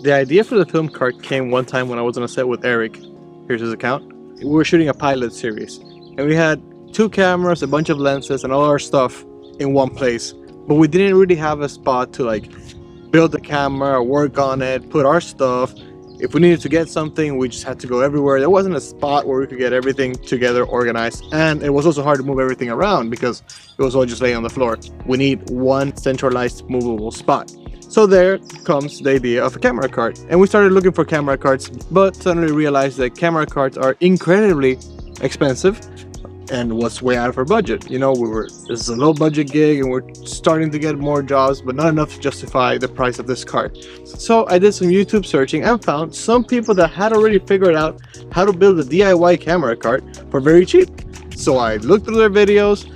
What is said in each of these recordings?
The idea for the film cart came one time when I was on a set with Eric. Here's his account. We were shooting a pilot series, and we had 2 cameras, a bunch of lenses, and all our stuff in one place. But we didn't really have a spot to like build the camera, work on it, put our stuff. If we needed to get something, we just had to go everywhere. There wasn't a spot where we could get everything together, organized, and it was also hard to move everything around because it was all just laying on the floor. We need one centralized movable spot. So there comes the idea of a camera cart, and we started looking for camera carts, but suddenly realized that camera carts are incredibly expensive and was way out of our budget. You know, this is a low budget gig and we're starting to get more jobs, but not enough to justify the price of this cart. So I did some YouTube searching and found some people that had already figured out how to build a DIY camera cart for very cheap. So I looked through their videos.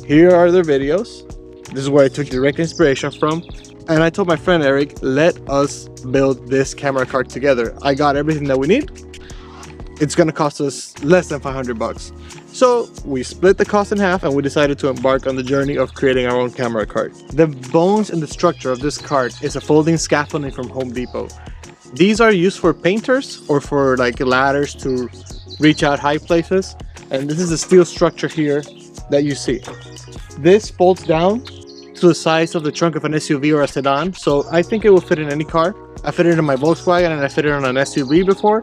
Here are their videos. This is where I took direct inspiration from. And I told my friend Eric, let us build this camera cart together. I got everything that we need. It's gonna cost us less than 500 bucks. So we split the cost in half and we decided to embark on the journey of creating our own camera cart. The bones and the structure of this cart is a folding scaffolding from Home Depot. These are used for painters or for like ladders to reach out high places. And this is the steel structure here that you see. This folds down to the size of the trunk of an SUV or a sedan. So I think it will fit in any car. I fit it in my Volkswagen and I fit it on an SUV before.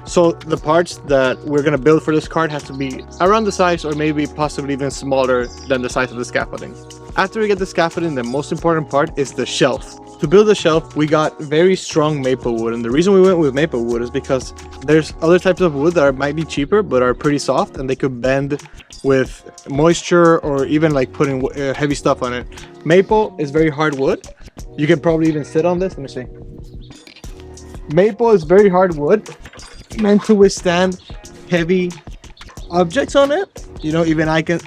So the parts that we're going to build for this cart has to be around the size or maybe possibly even smaller than the size of the scaffolding. After we get the scaffolding, the most important part is the shelf. To build the shelf, we got very strong maple wood, and the reason we went with maple wood is because there's other types of wood that might be cheaper but are pretty soft and they could bend with moisture or even like putting heavy stuff on it. Maple is very hard wood. You can probably even sit on this. Let me see. Maple is very hard wood, meant to withstand heavy objects on it. You know, even I can,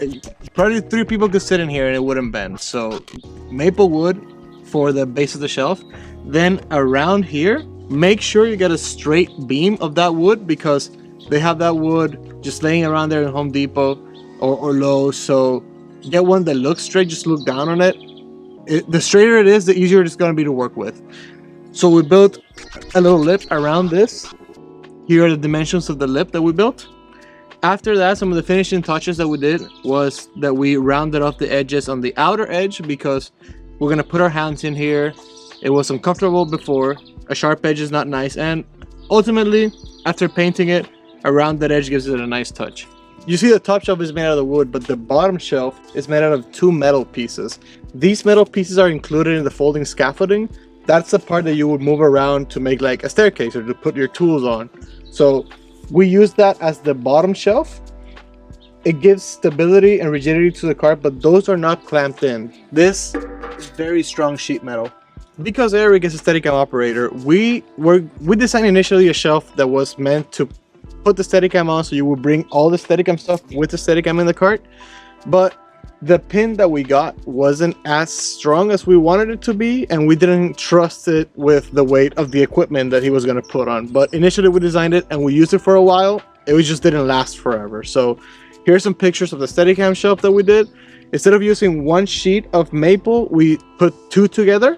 probably 3 people could sit in here and it wouldn't bend. So maple wood for the base of the shelf. Then around here, make sure you get a straight beam of that wood because they have that wood just laying around there in Home Depot or Lowe's. So get one that looks straight, just look down on it. The straighter it is, the easier it's going to be to work with. So we built a little lip around this. Here are the dimensions of the lip that we built. After that, some of the finishing touches that we did was that we rounded off the edges on the outer edge because we're gonna put our hands in here. It was uncomfortable before. A sharp edge is not nice, and ultimately, after painting it, a rounded edge gives it a nice touch. You see the top shelf is made out of wood, but the bottom shelf is made out of 2 metal pieces. These metal pieces are included in the folding scaffolding. That's the part that you would move around to make like a staircase or to put your tools on. So we use that as the bottom shelf. It gives stability and rigidity to the cart, but those are not clamped in. This is very strong sheet metal. Because Eric is a Steadicam operator, we designed initially a shelf that was meant to put the Steadicam on, so you would bring all the Steadicam stuff with the Steadicam in the cart. But the pin that we got wasn't as strong as we wanted it to be, and we didn't trust it with the weight of the equipment that he was going to put on. But initially we designed it and we used it for a while. It just didn't last forever. So here's some pictures of the Steadicam shelf that we did. Instead of using 1 sheet of maple, we put 2 together,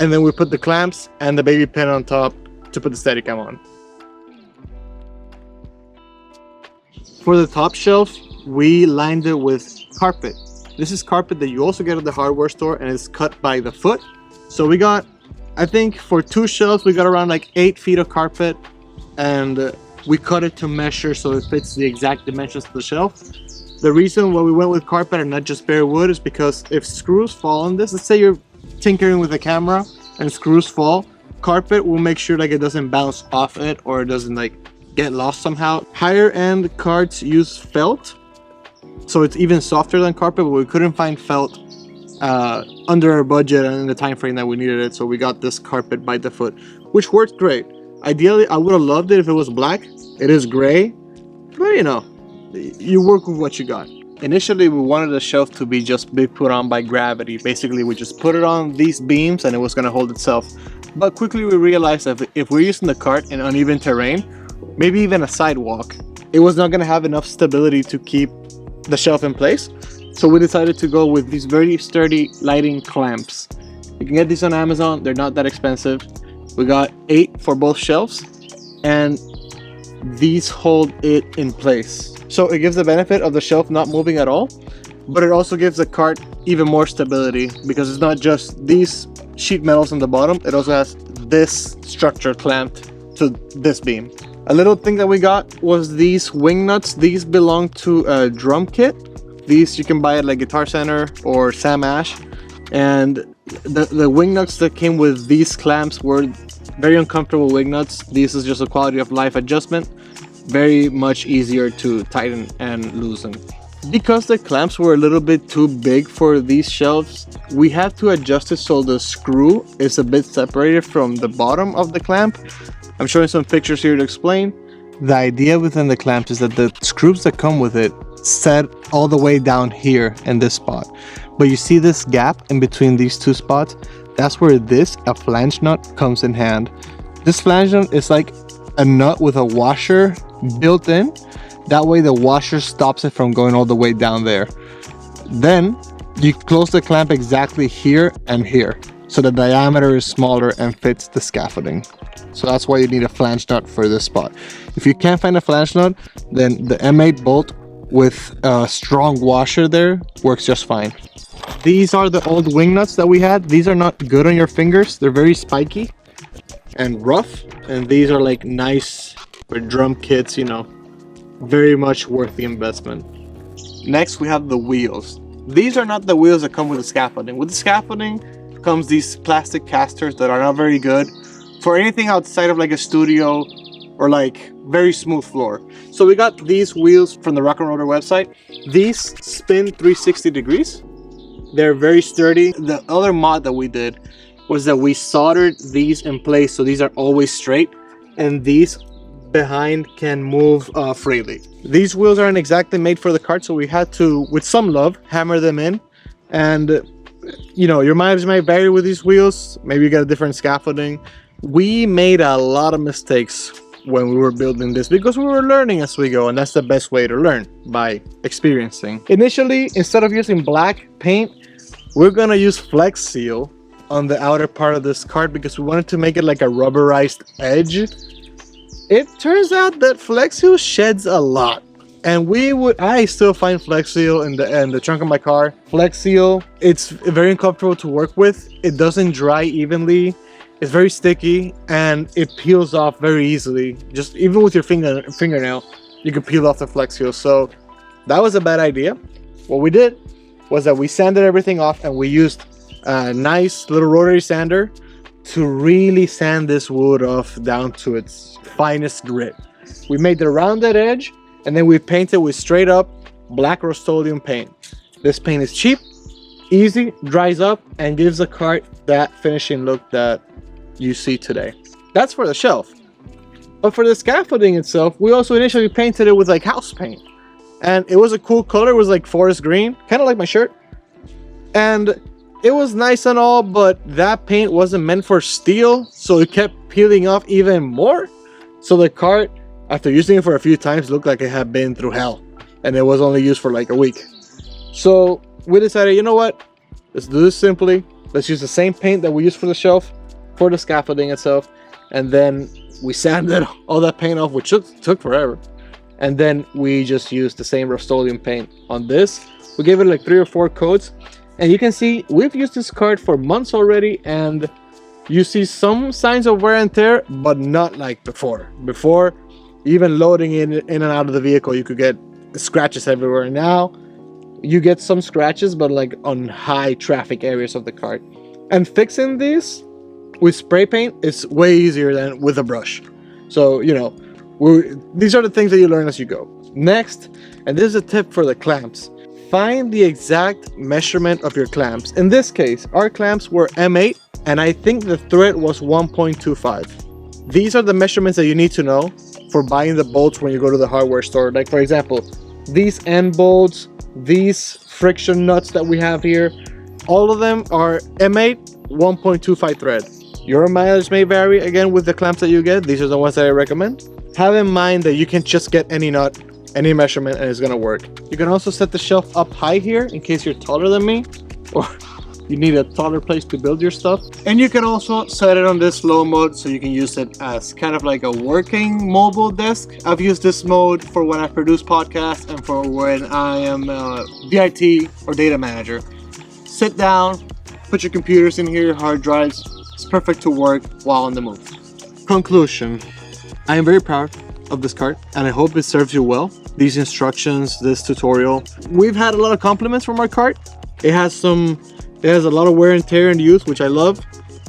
and then we put the clamps and the baby pin on top to put the Steadicam on. For the top shelf, we lined it with carpet. This is carpet that you also get at the hardware store, and it's cut by the foot. So we got, I think for 2 shelves, we got around like 8 feet of carpet, and we cut it to measure so it fits the exact dimensions of the shelf. The reason why we went with carpet and not just bare wood is because if screws fall on this, let's say you're tinkering with a camera and screws fall, carpet will make sure like it doesn't bounce off it or it doesn't like get lost somehow. Higher end carts use felt, so it's even softer than carpet, but we couldn't find felt under our budget and in the time frame that we needed it, so we got this carpet by the foot, which worked great. Ideally, I would have loved it if it was black. It is gray, but you know, you work with what you got. Initially, we wanted the shelf to be just put on by gravity. Basically, we just put it on these beams and it was going to hold itself. But quickly we realized that if we're using the cart in uneven terrain, maybe even a sidewalk, it was not going to have enough stability to keep the shelf in place. So we decided to go with these very sturdy lighting clamps. You can get these on Amazon. They're not that expensive. We got 8 for both shelves, and these hold it in place. So it gives the benefit of the shelf not moving at all, but it also gives the cart even more stability because it's not just these sheet metals on the bottom, it also has this structure clamped to this beam. A little thing that we got was these wing nuts. These belong to a drum kit. These you can buy at like Guitar Center or Sam Ash. And the wing nuts that came with these clamps were very uncomfortable wing nuts. This is just a quality of life adjustment. Very much easier to tighten and loosen. Because the clamps were a little bit too big for these shelves, we had to adjust it so the screw is a bit separated from the bottom of the clamp. I'm showing some pictures here to explain. The idea within the clamps is that the screws that come with it set all the way down here in this spot. But you see this gap in between these two spots? That's where a flange nut comes in hand. This flange nut is like a nut with a washer built in. That way the washer stops it from going all the way down there. Then you close the clamp exactly here and here, so the diameter is smaller and fits the scaffolding. So that's why you need a flange nut for this spot. If you can't find a flange nut, then the M8 bolt with a strong washer there works just fine. These are the old wing nuts that we had. These are not good on your fingers. They're very spiky and rough. And these are like nice for drum kits, you know, very much worth the investment. Next, we have the wheels. These are not the wheels that come with the scaffolding. With the scaffolding comes these plastic casters that are not very good for anything outside of like a studio or like very smooth floor. So we got these wheels from the Rock and Roller website. These spin 360 degrees. They're very sturdy. The other mod that we did was that we soldered these in place so these are always straight, and these behind can move freely. These wheels aren't exactly made for the cart, so we had to, with some love, hammer them in. And you know, your mileage might vary with these wheels. Maybe you get a different scaffolding. We made a lot of mistakes when we were building this because we were learning as we go, and that's the best way to learn, by experiencing. Initially, instead of using black paint, we're gonna use Flex Seal on the outer part of this cart because we wanted to make it like a rubberized edge. It turns out that Flex Seal sheds a lot, and I still find Flex Seal in the trunk of my car. Flex Seal, it's very uncomfortable to work with. It doesn't dry evenly. It's very sticky and it peels off very easily. Just even with your fingernail, you can peel off the Flex Seal. So that was a bad idea. What we did was that we sanded everything off and we used a nice little rotary sander to really sand this wood off down to its finest grit. We made the rounded edge and then we painted with straight up black Rust-Oleum paint. This paint is cheap, easy, dries up, and gives the cart that finishing look that you see today. That's for the shelf. But for the scaffolding itself, we also initially painted it with like house paint. And it was a cool color. It was like forest green, kind of like my shirt. And it was nice and all, but that paint wasn't meant for steel, so it kept peeling off even more. So the cart, after using it for a few times, looked like it had been through hell. And it was only used for like a week. So we decided, you know what? Let's do this simply. Let's use the same paint that we used for the shelf, for the scaffolding itself, and then we sanded all that paint off, which took forever. And then we just used the same Rust-Oleum paint on this. We gave it like 3 or 4 coats, and you can see we've used this cart for months already, and you see some signs of wear and tear, but not like before. Before, even loading in and out of the vehicle, you could get scratches everywhere. And now you get some scratches, but like on high traffic areas of the cart. And fixing these with spray paint is way easier than with a brush. So, you know, these are the things that you learn as you go. Next, and this is a tip for the clamps, find the exact measurement of your clamps. In this case, our clamps were M8, and I think the thread was 1.25. These are the measurements that you need to know for buying the bolts when you go to the hardware store. Like, for example, these end bolts, these friction nuts that we have here, all of them are M8, 1.25 thread. Your mileage may vary again with the clamps that you get. These are the ones that I recommend. Have in mind that you can just get any nut, any measurement, and it's gonna work. You can also set the shelf up high here in case you're taller than me, you need a taller place to build your stuff. And you can also set it on this low mode so you can use it as kind of like a working mobile desk. I've used this mode for when I produce podcasts and for when I am VIT or data manager. Sit down, put your computers in here, hard drives. It's perfect to work while on the move. Conclusion. I am very proud of this cart and I hope it serves you well. These instructions, this tutorial. We've had a lot of compliments from our cart. It has a lot of wear and tear in use, which I love,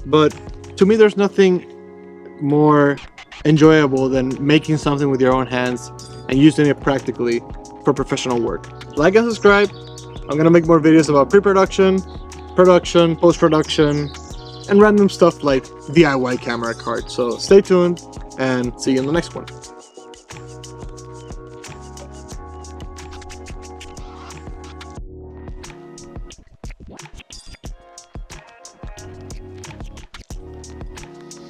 but to me there's nothing more enjoyable than making something with your own hands and using it practically for professional work. Like and subscribe. I'm gonna make more videos about pre-production, production, post-production, and random stuff like DIY camera cart. So stay tuned and see you in the next one.